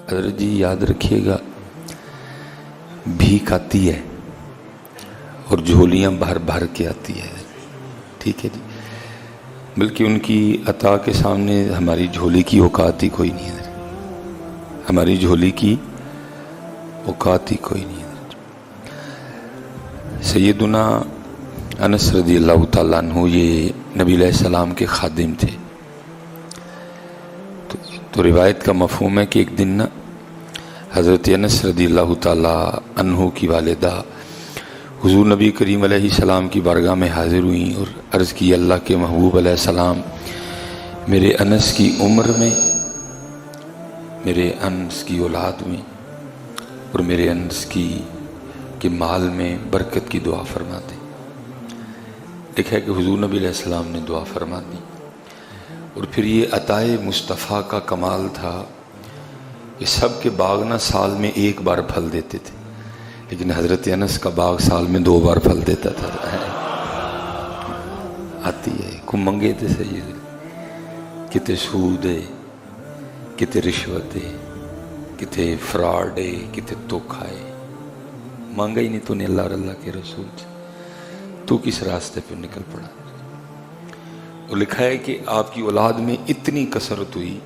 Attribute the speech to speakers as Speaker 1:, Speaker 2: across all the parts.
Speaker 1: حضرت جی یاد رکھیے گا، بھیک آتی ہے اور جھولیاں بھر بھر کے آتی ہے، ٹھیک ہے جی، بلکہ ان کی عطا کے سامنے ہماری جھولی کی اوقات ہی کوئی نہیں ہے، ہماری جھولی کی اوقات ہی کوئی نہیں ہے۔ سیدنا انس رضی اللہ تعالیٰ عنہ یہ نبی علیہ السلام کے خادم تھے، تو روایت کا مفہوم ہے کہ ایک دن نا حضرت انس رضی اللہ تعالیٰ عنہ کی والدہ حضور نبی کریم علیہ السلام کی بارگاہ میں حاضر ہوئیں اور عرض کی، اللہ کے محبوب علیہ السلام، میرے انس کی عمر میں، میرے انس کی اولاد میں اور میرے انس کے مال میں برکت کی دعا فرما دیں۔ لکھا ہے کہ حضور نبی علیہ السلام نے دعا فرما دی، اور پھر یہ عطائے مصطفیٰ کا کمال تھا کہ سب کے باغ نہ سال میں ایک بار پھل دیتے تھے، لیکن حضرت انس کا باغ سال میں 2 بار پھل دیتا تھا۔ آتی ہے کو منگے تھے سید، کتے سود ہے، کتے رشوت ہے، کتے فراڈ ہے، کتے دھوکھا ہے، مانگا ہی نہیں تو نے اللہ اور اللہ کے رسول سے، تو کس راستے پہ نکل پڑا۔ اور لکھا ہے کہ آپ کی اولاد میں اتنی کثرت ہوئی،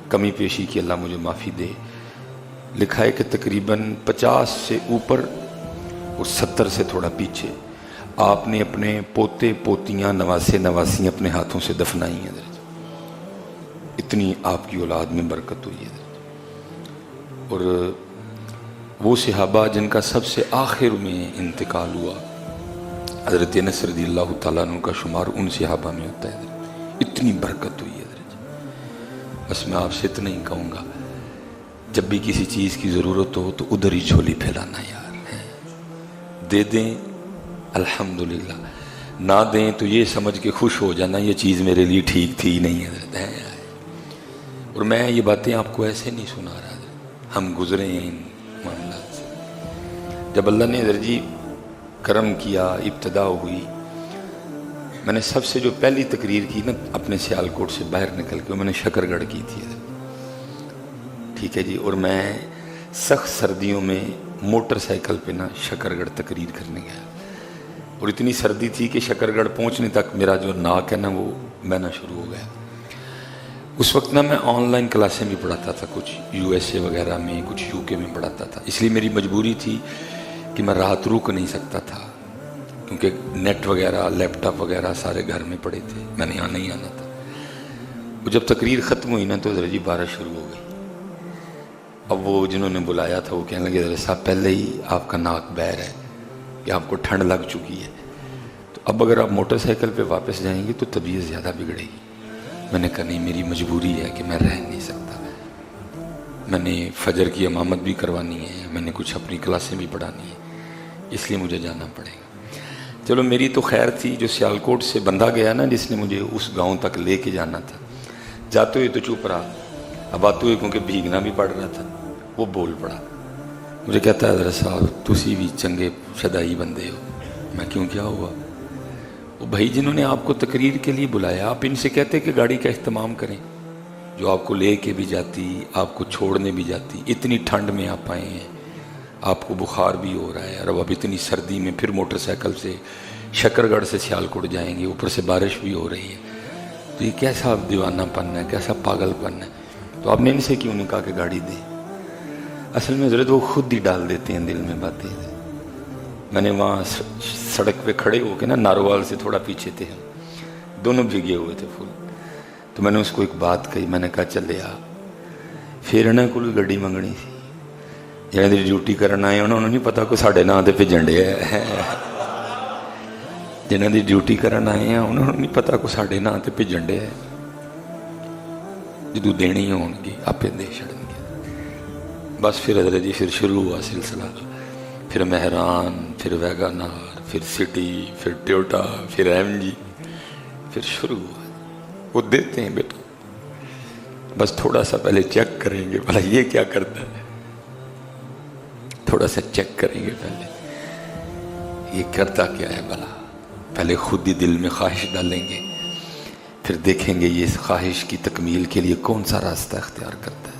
Speaker 1: کمی پیشی کی اللہ مجھے معافی دے، لکھا ہے کہ تقریباً 50 سے اوپر اور 70 سے تھوڑا پیچھے آپ نے اپنے پوتے پوتیاں نواسے نواسیاں اپنے ہاتھوں سے دفنائی ہیں، اتنی آپ کی اولاد میں برکت ہوئی ہے۔ اور وہ صحابہ جن کا سب سے آخر میں انتقال ہوا، حضرت انس رضی اللہ تعالیٰ عنہ کا شمار ان صحابہ میں ہوتا ہے، اتنی برکت ہوئی ہے۔ بس میں آپ سے اتنا ہی کہوں گا، جب بھی کسی چیز کی ضرورت ہو تو ادھر ہی جھولی پھیلانا یار، دے دیں الحمدللہ، نہ دیں تو یہ سمجھ کے خوش ہو جانا یہ چیز میرے لیے ٹھیک تھی نہیں ہے۔ اور میں یہ باتیں آپ کو ایسے نہیں سنا رہا، ہم گزرے ہیں ان معاملات سے۔ جب اللہ نے حضرت جی کرم کیا، ابتدا ہوئی، میں نے سب سے جو پہلی تقریر کی نا اپنے سیالکوٹ سے باہر نکل کے، میں نے شکرگڑھ کی تھی، ٹھیک ہے جی، اور میں سخت سردیوں میں موٹر سائیکل پہ نا شکرگڑھ تقریر کرنے گیا، اور اتنی سردی تھی کہ شکرگڑھ پہنچنے تک میرا جو ناک ہے نا وہ بہنا شروع ہو گیا۔ اس وقت نا میں آن لائن کلاسیں بھی پڑھاتا تھا، کچھ USA وغیرہ میں، کچھ UK میں پڑھاتا تھا، اس لیے میری مجبوری تھی کہ میں رات رک نہیں سکتا تھا، کیونکہ نیٹ وغیرہ لیپ ٹاپ وغیرہ سارے گھر میں پڑے تھے، میں نے یہاں نہیں آنا تھا۔ وہ جب تقریر ختم ہوئی نا تو حضرت جی بارش شروع ہو گئی۔ اب وہ جنہوں نے بلایا تھا وہ کہنے لگے، حضرت صاحب پہلے ہی آپ کا ناک بہر ہے کہ آپ کو ٹھنڈ لگ چکی ہے، تو اب اگر آپ موٹر سائیکل پہ واپس جائیں گے تو طبیعت زیادہ بگڑے گی۔ میں نے کہا نہیں، میری مجبوری ہے کہ میں رہ نہیں سکتا، میں نے فجر کی امامت بھی کروانی ہے، میں نے کچھ اپنی کلاسیں بھی پڑھانی ہیں، اس لیے مجھے جانا پڑے گا۔ چلو میری تو خیر تھی، جو سیالکوٹ سے بندہ گیا نا جس نے مجھے اس گاؤں تک لے کے جانا تھا، جاتے ہوئے تو چپ رہا، اب آتے ہوئے کیونکہ بھیگنا بھی پڑ رہا تھا، وہ بول پڑا، مجھے کہتا ہے حضرت صاحب تسی بھی چنگے شدائی بندے ہو۔ میں کیوں، کیا ہوا؟ وہ بھائی جنہوں نے آپ کو تقریر کے لیے بلایا، آپ ان سے کہتے کہ گاڑی کا اہتمام کریں، جو آپ کو لے کے بھی جاتی، آپ کو چھوڑنے بھی جاتی، اتنی ٹھنڈ میں آپ آئے ہیں، آپ کو بخار بھی ہو رہا ہے، اور اب اتنی سردی میں پھر موٹر سائیکل سے شکرگڑھ سے سیالکوٹ جائیں گے، اوپر سے بارش بھی ہو رہی ہے، تو یہ کیسا دیوانہ پن ہے، کیسا پاگل پن ہے، تو آپ نے ان سے کیوں نہیں کہا کہ گاڑی دے؟ اصل میں حضرت وہ خود ہی ڈال دیتے ہیں دل میں باتیں۔ میں نے وہاں سڑک پہ کھڑے ہو کے نا، ناروال سے تھوڑا پیچھے تھے ہم دونوں، بھیگے ہوئے تھے فل، تو میں نے اس کو ایک بات کہی، میں نے کہا چلے آ پھر نہ کوئی گڈی منگنی سی، جنہیں ڈیوٹی کرنا آئے انہوں نے نہیں پتا کوئی ساڑھے نام تے بھیجن ڈے ہے، جنہیں دی ڈیوٹی کرنا آئے ہیں انہوں نے نہیں پتا کوئی ساڑھے نام تے بھیجن ڈے ہے، جدو دینی ہون گی آپ دے چھڑیں گے۔ بس پھر حضرت جی پھر شروع ہوا سلسلہ، پھر مہران، پھر ویگانار، پھر سٹی، پھر ٹیوٹا، پھر MG، پھر شروع ہوا۔ وہ دیتے ہیں بیٹا، بس تھوڑا سا پہلے چیک کریں گے بھلا یہ کیا کرتا ہے، تھوڑا سا چیک کریں گے پہلے یہ کرتا کیا ہے بھلا، پہلے خود ہی دل میں خواہش ڈالیں گے، پھر دیکھیں گے یہ اس خواہش کی تکمیل کے لیے کون سا راستہ اختیار کرتا ہے۔